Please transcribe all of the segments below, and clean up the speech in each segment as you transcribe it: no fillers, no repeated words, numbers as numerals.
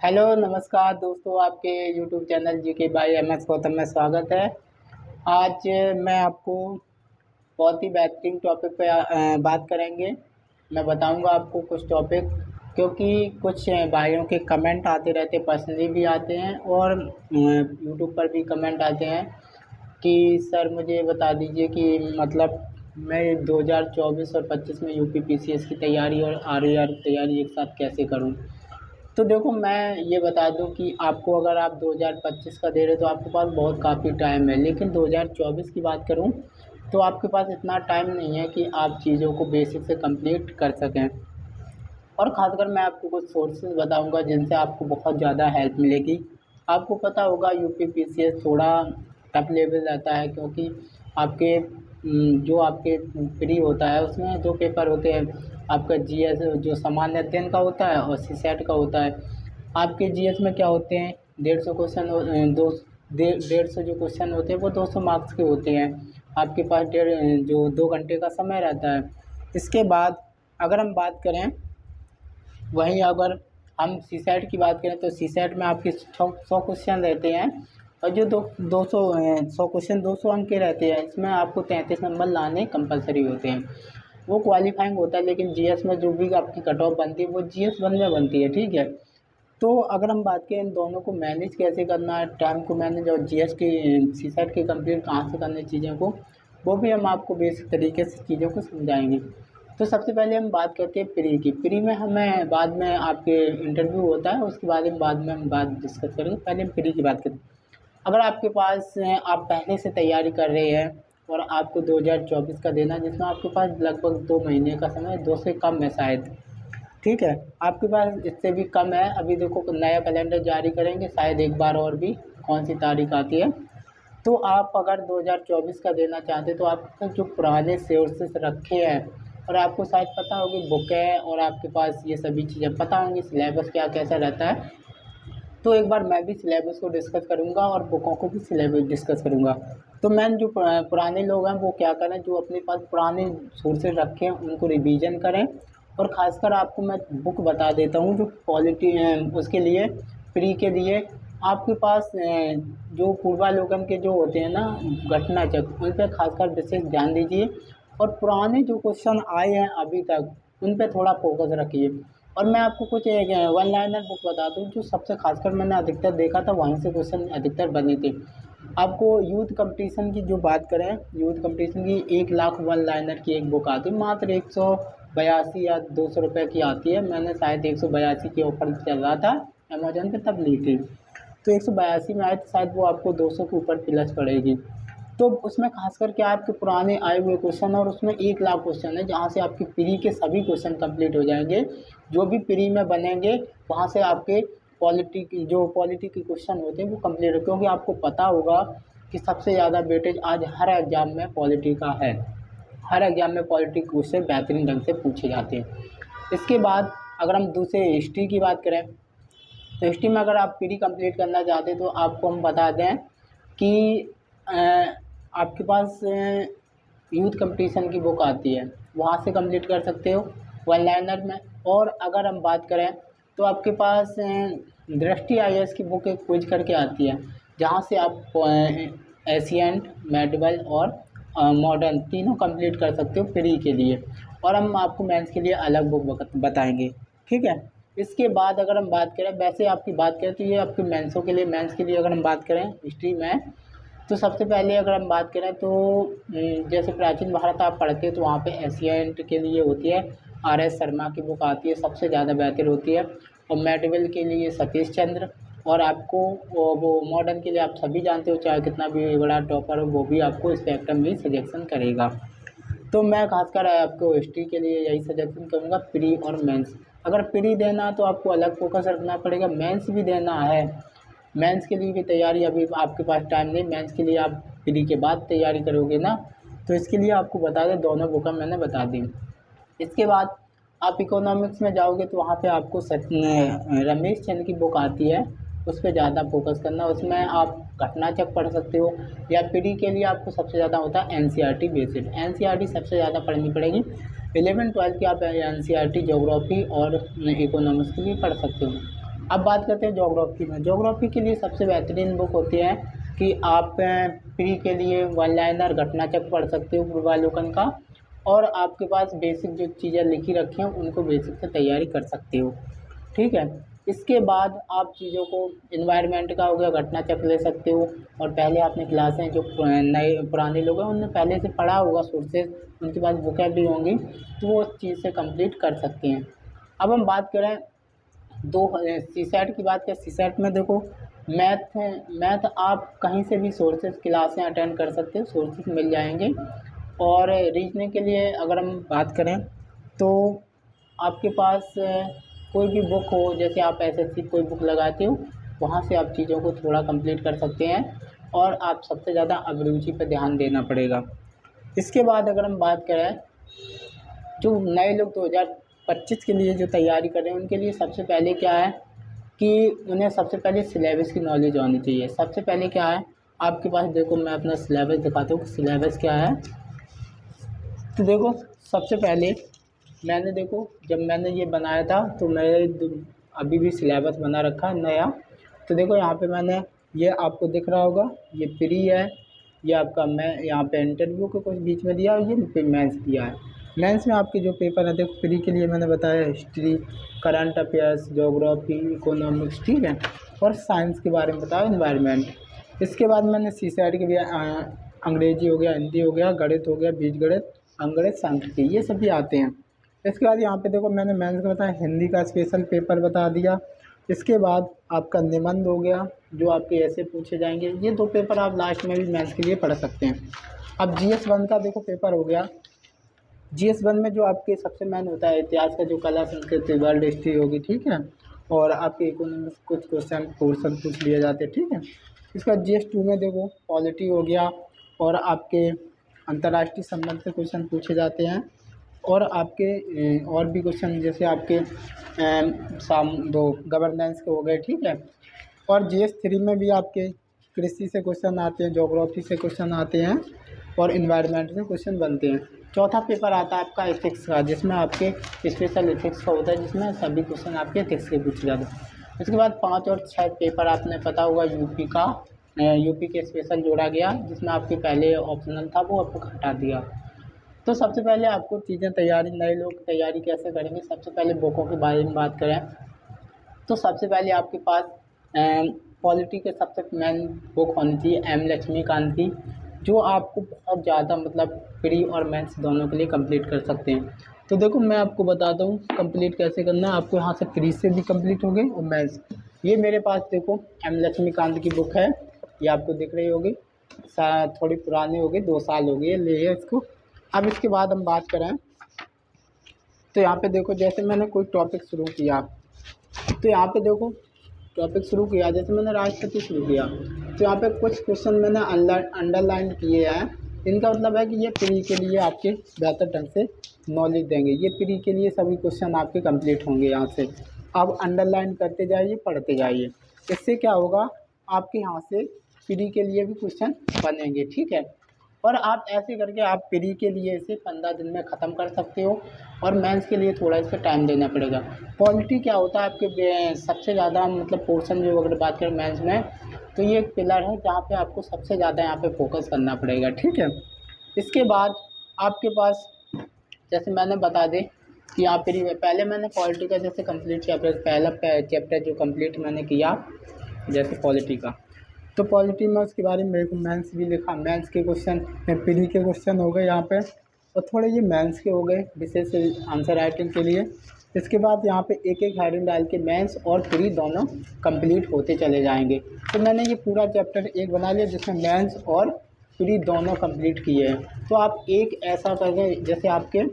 Hello नमस्कार दोस्तों, आपके YouTube channel GK by MS Gautam में स्वागत है। आज मैं आपको बहुत ही बेहतरीन टॉपिक पे बात करेंगे। मैं बताऊंगा आपको कुछ टॉपिक, क्योंकि कुछ भाइयों के कमेंट आते रहते, पर्सनली भी आते हैं और यूट्यूब पर भी कमेंट आते हैं कि सर मुझे बता दीजिए कि मतलब मैं 2024 और 25 में यूपी पीसीएस की तैयारी और आरआर की तैयारी एक साथ कैसे करूं। तो देखो, मैं ये बता दूं कि आपको अगर आप 2025 का दे रहे हो तो आपके पास बहुत काफ़ी टाइम है, लेकिन 2024 की बात करूं तो आपके पास इतना टाइम नहीं है कि आप चीज़ों को बेसिक से कंप्लीट कर सकें। और ख़ासकर मैं आपको कुछ सोर्सेज बताऊंगा जिनसे आपको बहुत ज़्यादा हेल्प मिलेगी। आपको पता होगा यूपी पीसीएस थोड़ा टफ लेवल रहता है, क्योंकि आपके जो आपके प्री होता है उसमें दो पेपर होते हैं। आपका जीएस जो सामान्य अध्ययन का होता है और सीसेट का होता है। आपके जीएस में क्या होते हैं, 150 क्वेश्चन, 150 जो क्वेश्चन होते हैं वो 200 मार्क्स के होते हैं। आपके पास जो 2 घंटे का समय रहता है। इसके बाद अगर हम बात करें, वहीं अगर हम सीसेट की बात करें तो सीसेट में आपके 100 क्वेश्चन रहते हैं। और जो दो 200 100 क्वेश्चन 200 अंक के रहते हैं, इसमें आपको 33 नंबर लाने कंपलसरी होते हैं। वो क्वालिफाइंग होता है, लेकिन जीएस में जो भी आपकी कट ऑफ बनती है वो जीएस 1 में बनती है, ठीक है। तो अगर हम बात करें इन दोनों को मैनेज कैसे करना है, टाइम को मैनेज और जीएस की सीसेट की कंप्लीट कहाँ से करने चीज़ों को, वो भी हम आपको बेसिक तरीके से चीज़ों को समझाएंगे। तो सबसे पहले हम बात करते हैं प्री की। प्री में हमें बाद में आपके इंटरव्यू होता है, उसके बाद में हम बात डिस्कस करेंगे। पहले हम प्री की बात करें। अगर आपके पास आप पहले से तैयारी कर रहे हैं और आपको 2024 का देना, जिसमें आपके पास लगभग 2 महीने का समय, 2 से कम है शायद, ठीक है। आपके पास इससे भी कम है। अभी देखो नया कैलेंडर जारी करेंगे शायद एक बार और भी, कौन सी तारीख आती है। तो आप अगर 2024 का देना चाहते तो आपको जो पुराने सोर्सेस रखे हैं, और आपको शायद पता होगी बुक है और आपके पास ये सभी चीज़ें पता होंगी, सिलेबस क्या कैसा रहता है। तो एक बार मैं भी सिलेबस को डिस्कस करूंगा और बुकों को भी सिलेबस डिस्कस करूंगा। तो मैंने जो पुराने लोग हैं वो क्या करें, जो अपने पास पुराने सोर्सेज रखे हैं उनको रिवीजन करें। और ख़ासकर आपको मैं बुक बता देता हूँ जो क्वालिटी उसके लिए, प्री के लिए आपके पास जो पूर्वालोकन के जो होते हैं ना घटना चक्र, उन पर खासकर विशेष ध्यान दीजिए। और पुराने जो क्वेश्चन आए हैं अभी तक उन पे थोड़ा फोकस रखिए। और मैं आपको कुछ एक वन लाइनर बुक बता दूँ जो सबसे खासकर मैंने अधिकतर देखा था, वहीं से क्वेश्चन अधिकतर बने थे। आपको यूथ कंपटीशन की जो बात करें, यूथ कंपटीशन की 1 लाख वन लाइनर की एक बुक आती है, मात्र 182 या 200 रुपये की आती है। मैंने शायद 182 के ऑफर चल रहा था अमेजोन पे, तब ली थी। तो 182 में आए तो शायद वो आपको 200 के ऊपर प्लस पड़ेगी। तो उसमें खास करके आपके पुराने आए हुए क्वेश्चन, और उसमें 1 लाख क्वेश्चन है जहाँ से आपकी प्री के सभी क्वेश्चन कंप्लीट हो जाएंगे। जो भी प्री में बनेंगे वहाँ से आपके पॉलिटी के क्वेश्चन होते हैं वो कंप्लीट हो, क्योंकि आपको पता होगा कि सबसे ज़्यादा वेटेज आज हर एग्जाम में पॉलिटी का है। हर एग्जाम में पॉलिटी क्वेश्चन बेहतरीन ढंग से पूछे जाते हैं। इसके बाद अगर हम दूसरे हिस्ट्री की बात करें तो हिस्ट्री में अगर आप प्री कंप्लीट करना चाहते हैं तो आपको हम बता दें कि आपके पास यूथ कंपटीशन की बुक आती है, वहाँ से कंप्लीट कर सकते हो वन लाइनर में। और अगर हम बात करें तो आपके पास दृष्टि आईएएस की बुक एक क्विज करके आती है, जहाँ से आप एशियंट, मेडिवल और मॉडर्न तीनों कंप्लीट कर सकते हो प्री के लिए। और हम आपको मेंस के लिए अलग बुक बताएंगे, ठीक है। इसके बाद अगर हम बात करें, वैसे आपकी बात करें तो ये आपके मेंसों के लिए, मेंस के लिए अगर हम बात करें हिस्ट्री में, तो सबसे पहले अगर हम बात करें तो जैसे प्राचीन भारत आप पढ़ते हैं तो वहाँ पे एशियंट के लिए होती है आर.एस. शर्मा की बुक आती है, सबसे ज़्यादा बेहतर होती है। और मेडिवल के लिए सतीश चंद्र। और आपको वो मॉडर्न के लिए आप सभी जानते हो, चाहे कितना भी बड़ा टॉपर हो वो भी आपको स्पेक्ट्रम ही सजेशन करेगा। तो मैं खासकर आपको हिस्ट्री के लिए यही सजेशन करूँगा, प्री और मेंस। अगर प्री देना तो आपको अलग फोकस रखना पड़ेगा, मेंस भी देना है, मेंस के लिए भी तैयारी, अभी आपके पास टाइम नहीं, मेंस के लिए आप प्री के बाद तैयारी करोगे ना, तो इसके लिए आपको बता दें दोनों बुक मैंने बता दी। इसके बाद आप इकोनॉमिक्स में जाओगे तो वहाँ पे आपको रमेश चंद की बुक आती है, उस पर ज़्यादा फोकस करना। उसमें आप घटना चक्र पढ़ सकते हो, या प्री के लिए आपको सबसे ज़्यादा होता है एनसीईआरटी बेसिड, एनसीईआरटी सबसे ज़्यादा पढ़नी पड़ेगी। 11-12 की आप एनसीईआरटी ज्योग्राफी और इकोनॉमिक्स के लिए पढ़ सकते हो। अब बात करते हैं ज्योग्राफी में। ज्योग्राफी के लिए सबसे बेहतरीन बुक होती है कि आप प्री के लिए वन लाइनर घटनाचक्र पढ़ सकते हो पूर्वालोकन का, और आपके पास बेसिक जो चीज़ें लिखी रखी हैं उनको बेसिक से तैयारी कर सकते हो, ठीक है। इसके बाद आप चीज़ों को इन्वायरमेंट का हो गया घटना चक्र ले सकते हो, और पहले आपने क्लासें जो नए पुराने लोग हैं उनने पहले से पढ़ा होगा सोर्सेज, उनके पास बुकें भी होंगी, तो वो उस चीज़ से कंप्लीट कर सकते हैं। अब हम बात करें सी सेट की बात करें। सी सेट में देखो मैथ आप कहीं से भी सोर्सेज क्लासें अटेंड कर सकते हो, सोर्सेज मिल जाएंगे। और रीजनिंग के लिए अगर हम बात करें तो आपके पास कोई भी बुक हो, जैसे आप एसएससी कोई बुक लगाते हो, वहाँ से आप चीज़ों को थोड़ा कंप्लीट कर सकते हैं, और आप सबसे ज़्यादा अभिरुचि पर ध्यान देना पड़ेगा। इसके बाद अगर हम बात करें जो नए लोग 2025 के लिए जो तैयारी कर रहे हैं उनके लिए सबसे पहले क्या है कि उन्हें सबसे पहले सिलेबस की नॉलेज होनी चाहिए। सबसे पहले क्या है आपके पास, देखो मैं अपना सिलेबस दिखाता हूँ कि सिलेबस क्या है। तो देखो सबसे पहले जब मैंने ये बनाया था तो अभी भी सिलेबस बना रखा है नया। तो देखो यहाँ पे मैंने, ये आपको दिख रहा होगा, ये प्री है, ये आपका मैं यहाँ पे इंटरव्यू के कुछ बीच में दिया, और ये मेंस दिया है। मेंस में आपके जो पेपर है, देखो प्री के लिए मैंने बताया history, current affairs, geography, economics, ठीक है, और साइंस के बारे में बताया, इन्वायरमेंट। इसके बाद मैंने सी सेट के भी अंग्रेजी हो गया, हिंदी हो गया, गणित हो गया, बीजगणित, अंकगणित, सांख्यिकी, ये सभी आते हैं। इसके बाद यहाँ पे देखो मैंने मेंस का बताया, हिंदी का स्पेशल पेपर बता दिया। इसके बाद आपका निबंध हो गया, जो आपके ऐसे पूछे जाएंगे। ये 2 पेपर आप लास्ट में भी मेंस के लिए पढ़ सकते हैं। अब GS 1 का देखो पेपर हो गया। GS 1 में जो आपके सबसे मेन होता है इतिहास का, जो कला, संस्कृति, वर्ल्ड हिस्ट्री होगी, ठीक है, और आपके इकोनॉमिक्स कुछ क्वेश्चन पोर्सन पूछ लिए जाते हैं, ठीक है। इसके बाद GS 2 में देखो पॉलिटी हो गया, और आपके अंतर्राष्ट्रीय संबंध से क्वेश्चन पूछे जाते हैं, और आपके और भी क्वेश्चन जैसे आपके गवर्नेंस के हो गए, ठीक है। और GS 3 में भी आपके कृषि से क्वेश्चन आते हैं, ज्योग्राफी से क्वेश्चन आते हैं, और इन्वायरमेंट से क्वेश्चन बनते हैं। चौथा पेपर आता है आपका एथिक्स का, जिसमें आपके स्पेशल एथिक्स का होता है, जिसमें सभी क्वेश्चन आपके एथिक्स के पूछे जाते हैं। इसके बाद 5 और 6 पेपर आपने पता होगा यूपी के स्पेशल जोड़ा गया, जिसमें आपके पहले ऑप्शनल था वो आपको हटा दिया। तो सबसे पहले आपको चीज़ें नए लोग तैयारी कैसे करेंगे। सबसे पहले बुकों के बारे में बात करें तो सबसे पहले आपके पास पॉलिटी के सबसे मेन बुक होनी चाहिए M लक्ष्मीकांत की, जो आपको बहुत ज़्यादा मतलब प्री और मेंस दोनों के लिए कंप्लीट कर सकते हैं। तो देखो मैं आपको बताता हूँ कंप्लीट कैसे करना है। आपको यहाँ से प्री से भी कंप्लीट हो गई और मेंस। ये मेरे पास देखो M लक्ष्मीकांत की बुक है, ये आपको दिख रही होगी, थोड़ी पुरानी हो गई, 2 साल हो गए ले है इसको। अब इसके बाद हम बात करें तो यहाँ पे देखो जैसे मैंने कोई टॉपिक शुरू किया, तो यहाँ पे देखो टॉपिक शुरू किया, जैसे मैंने राष्ट्रपति शुरू किया, तो यहाँ पे कुछ क्वेश्चन मैंने अंडरलाइन किए हैं। इनका मतलब है कि ये प्री के लिए आपके बेहतर ढंग से नॉलेज देंगे। ये प्री के लिए सभी क्वेश्चन आपके कंप्लीट होंगे। यहाँ से आप अंडरलाइन करते जाइए, पढ़ते जाइए। इससे क्या होगा, आपके यहाँ से प्री के लिए भी क्वेश्चन बनेंगे, ठीक है। और आप ऐसे करके आप प्री के लिए इसे 15 दिन में ख़त्म कर सकते हो, और मेंस के लिए थोड़ा इसका टाइम देना पड़ेगा। पॉलिटी क्या होता है आपके सबसे ज़्यादा मतलब पोर्शन जो अगर बात करें मेंस में, तो ये एक पिलर है जहाँ पे आपको सबसे ज़्यादा यहाँ पे फोकस करना पड़ेगा, ठीक है। इसके बाद आपके पास जैसे मैंने बता दें कि यहाँ प्री में पहले मैंने पॉलिटी का जैसे कंप्लीट किया, पहला चैप्टर जो कंप्लीट मैंने किया जैसे पॉलिटी का, तो पॉलिटी में उसके बारे में मेरे को मेंस भी लिखा। मेंस के क्वेश्चन प्री के क्वेश्चन हो गए यहाँ पे, और थोड़े ये मेंस के हो गए विशेष आंसर राइटिंग के लिए। इसके बाद यहाँ पे एक एक हेडिंग डाल के मेंस और प्री दोनों कंप्लीट होते चले जाएंगे। तो मैंने ये पूरा चैप्टर एक बना लिया जिसमें मेंस और प्री दोनों कंप्लीट किए हैं। तो आप एक ऐसा करके, जैसे आपके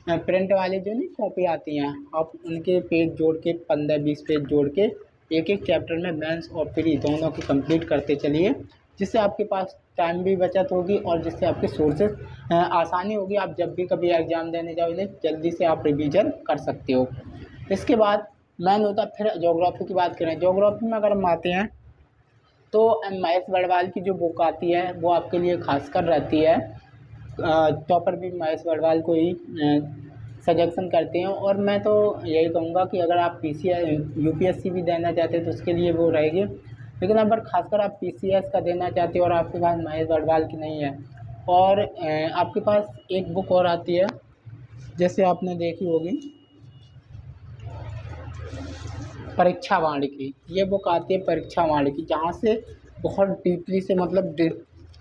प्रिंट वाले जो नहीं कॉपी आती हैं, आप उनके पेज जोड़ के 15-20 पेज जोड़ के एक एक चैप्टर में मेंस और प्री दोनों की कंप्लीट करते चलिए, जिससे आपके पास टाइम भी बचत होगी और जिससे आपके सोर्सेज आसानी होगी। आप जब भी कभी एग्ज़ाम देने जाओ इन्हें जल्दी से आप रिवीजन कर सकते हो। इसके बाद मेन होता है फिर ज्योग्राफी की बात करें। ज्योग्राफी में अगर हम आते हैं तो महेश बड़वाल की जो बुक आती है वो आपके लिए खासकर रहती है। टॉपर भी महेश बड़वाल को ही सजेशन करते हैं। और मैं तो यही कहूँगा कि अगर आप यूपीएससी भी देना चाहते हैं तो उसके लिए वो रहेगी, लेकिन अगर खासकर आप पीसीएस का देना चाहते हो और आपके पास महेश बड़वाल की नहीं है, और आपके पास एक बुक और आती है जैसे आपने देखी होगी परीक्षा वानिकी, ये बुक आती है परीक्षा वानिकी, जहाँ से बहुत डीपली से मतलब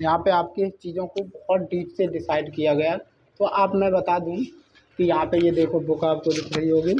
यहाँ पे आपकी चीज़ों को बहुत डीप से डिसाइड किया गया। तो आप मैं बता दूं कि यहाँ पे ये देखो बुक आपको दिख रही होगी,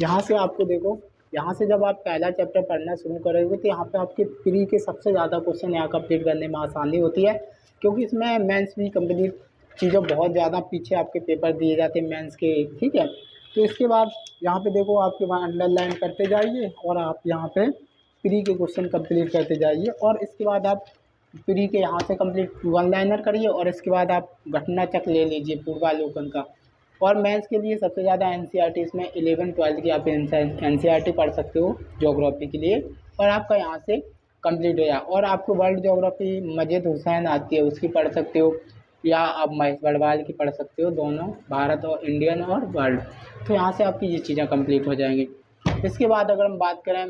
यहाँ से आपको देखो, यहाँ से जब आप पहला चैप्टर पढ़ना शुरू करोगे तो यहाँ पे आपके प्री के सबसे ज़्यादा क्वेश्चन यहाँ कंप्लीट करने में आसानी होती है, क्योंकि इसमें मेंस भी कंप्लीट चीज़ें बहुत ज़्यादा पीछे आपके पेपर दिए जाते हैं मेंस के, ठीक है। तो इसके बाद यहाँ पे देखो आपके वहाँ अंडरलाइन करते जाइए और आप यहाँ पे प्री के क्वेश्चन कंप्लीट करते जाइए, और इसके बाद आप प्री के यहाँ से कंप्लीट वन लाइनर करिए, और इसके बाद आप घटना चक्र ले लीजिए पूर्वावलोकन का। और मेंस के लिए सबसे ज़्यादा एनसीईआरटी इसमें 11-12 की आप एनसीईआरटी पढ़ सकते हो ज्योग्राफी के लिए, और आपका यहाँ से कंप्लीट हो जाए। और आपको वर्ल्ड ज्योग्राफी मजिद हुसैन आती है उसकी पढ़ सकते हो, या आप महेश बड़वाल की पढ़ सकते हो, दोनों भारत और इंडियन और वर्ल्ड। तो यहाँ से आपकी ये चीज़ें कंप्लीट हो जाएंगी। इसके बाद अगर हम बात करें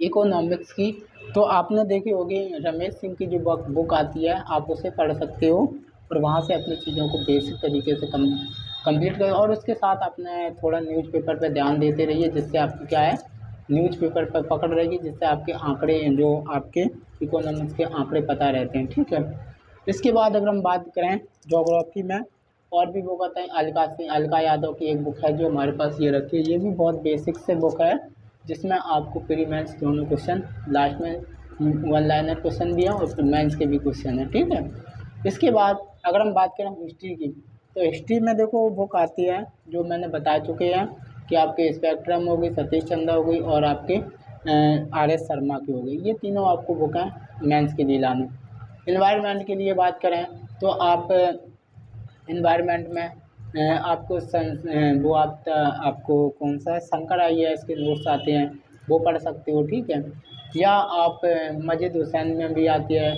इकोनॉमिक्स की, तो आपने देखी होगी रमेश सिंह की जो बुक आती है आप उसे पढ़ सकते हो, और वहाँ से अपनी चीज़ों को बेसिक तरीके से कंप्लीट करें। और उसके साथ अपने थोड़ा न्यूज़पेपर पर ध्यान देते रहिए, जिससे आपकी क्या है न्यूज़पेपर पर पकड़ रहेगी, जिससे आपके आंकड़े जो आपके इकोनॉमिक्स के आंकड़े पता रहते हैं, ठीक है। इसके बाद अगर हम बात करें ज्योग्राफी में, और भी बुक आता है अलका यादव की एक बुक है जो हमारे पास ये रखी है, ये भी बहुत बेसिक से बुक है, जिसमें आपको प्री मेंस दोनों क्वेश्चन, लास्ट में वन लाइनर क्वेश्चन भी है और फिर मेंस के भी क्वेश्चन है, ठीक है। इसके बाद अगर हम बात करें हिस्ट्री की, तो हिस्ट्री में देखो बुक आती है जो मैंने बता चुके हैं कि आपके स्पेक्ट्रम हो गई, सतीश चंद्र हो गई, और आपके RS शर्मा की हो गई। ये तीनों आपको बुक हैं मेंस के लिए लानी। इन्वायरमेंट के लिए बात करें तो आप इन्वायरमेंट में आपको आपको कौन सा शंकर IAS के नोट्स आते हैं वो पढ़ सकते हो, ठीक है। या आप मजिद हुसैन में भी आती है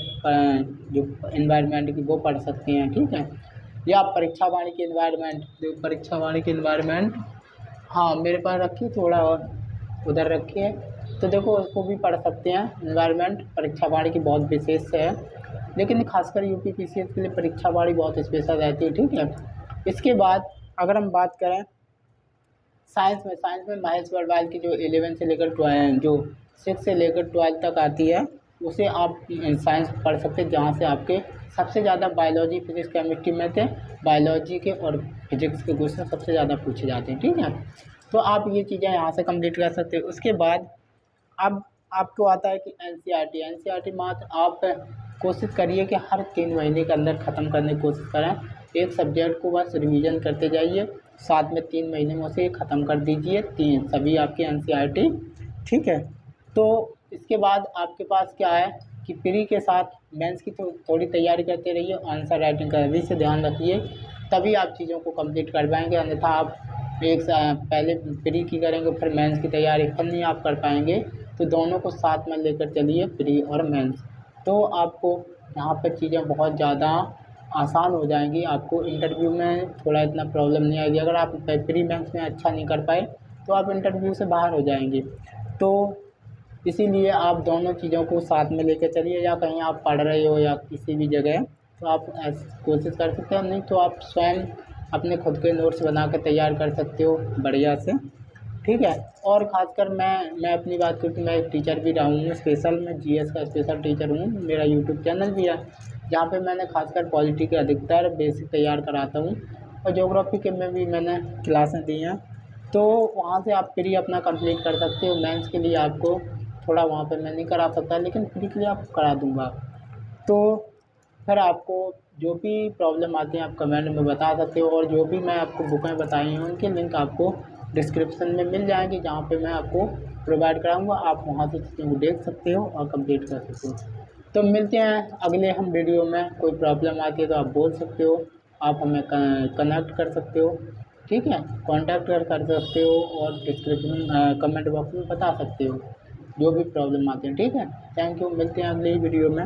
जो इन्वायरमेंट की, वो पढ़ सकते हैं, ठीक है। या आप परीक्षा वाणी की इन्वायरमेंट, जो परीक्षा वाणी की इन्वायरमेंट हाँ मेरे पास रखिए, थोड़ा और उधर रखिए, तो देखो उसको भी पढ़ सकते हैं। इन्वायरमेंट परीक्षा वाणी की बहुत विशेष है, लेकिन खासकर यूपी PCS के लिए परीक्षा वाणी बहुत स्पेशल रहती है, ठीक है। इसके बाद अगर हम बात करें साइंस में महेश बड़वाल की जो 11 से लेकर 12 जो 6 से लेकर 12 तक आती है उसे आप साइंस पढ़ सकते हैं, जहाँ से आपके सबसे ज़्यादा बायोलॉजी, फिजिक्स, केमिस्ट्री में थे, बायोलॉजी के और फिजिक्स के क्वेश्चन सबसे ज़्यादा पूछे जाते हैं, ठीक है। तो आप ये चीज़ें यहाँ से कंप्लीट कर सकते हो। उसके बाद अब आपको आता है कि एनसीईआरटी मात्र आप कोशिश करिए कि हर 3 महीने के अंदर ख़त्म करने की कोशिश करें। एक सब्जेक्ट को बस रिवीजन करते जाइए, साथ में 3 महीने में उसे ख़त्म कर दीजिए, 3 सभी आपके एनसीईआरटी, ठीक है। तो इसके बाद आपके पास क्या है कि प्री के साथ मेंस की तो थोड़ी तैयारी करते रहिए, आंसर राइटिंग का भी से ध्यान रखिए, तभी आप चीज़ों को कंप्लीट कर पाएंगे। अन्यथा आप पहले प्री की करेंगे फिर मेंस की तैयारी फिर नहीं आप कर पाएंगे। तो दोनों को साथ में लेकर चलिए, प्री और मेंस, तो आपको यहाँ पर चीज़ें बहुत ज़्यादा आसान हो जाएंगी। आपको इंटरव्यू में थोड़ा इतना प्रॉब्लम नहीं आएगी। अगर आप प्री मेंस में अच्छा नहीं कर पाए तो आप इंटरव्यू से बाहर हो जाएंगे। तो इसीलिए आप दोनों चीज़ों को साथ में लेकर चलिए, या कहीं आप पढ़ रहे हो या किसी भी जगह तो आप कोशिश कर सकते हो, नहीं तो आप स्वयं अपने खुद के नोट्स बना कर तैयार कर सकते हो बढ़िया से, ठीक है। और ख़ासकर मैं अपनी बात करूँ तो मैं एक टीचर भी रहा हूँ स्पेशल, मैं GS का स्पेशल टीचर हूँ। मेरा यूट्यूब चैनल भी है जहाँ पे मैंने खासकर पॉलिटी के अधिकतर बेसिक तैयार कराता हूँ, और ज्योग्राफी के में भी मैंने क्लासें दी हैं। तो वहाँ से आप प्री अपना कंप्लीट कर सकते हो। मेंस के लिए आपको थोड़ा वहाँ पे मैं नहीं करा सकता, लेकिन प्री के लिए आपको करा दूँगा। तो फिर आपको जो भी प्रॉब्लम आती है आप कमेंट में बता सकते हो, और जो भी मैं आपको बुकें बताई हैं उनके लिंक आपको डिस्क्रिप्शन में मिल जाएंगी, जहाँ पे मैं आपको प्रोवाइड कराऊंगा। आप वहाँ से चीज़ों को देख सकते हो और कंप्लीट कर सकते हो। तो मिलते हैं अगले हम वीडियो में। कोई प्रॉब्लम आती है तो आप बोल सकते हो, आप हमें कनेक्ट कर सकते हो, ठीक है, कॉन्टैक्ट कर सकते हो, और डिस्क्रिप्शन कमेंट बॉक्स में बता सकते हो जो भी प्रॉब्लम आती है, ठीक है। थैंक यू, मिलते हैं अगली वीडियो में।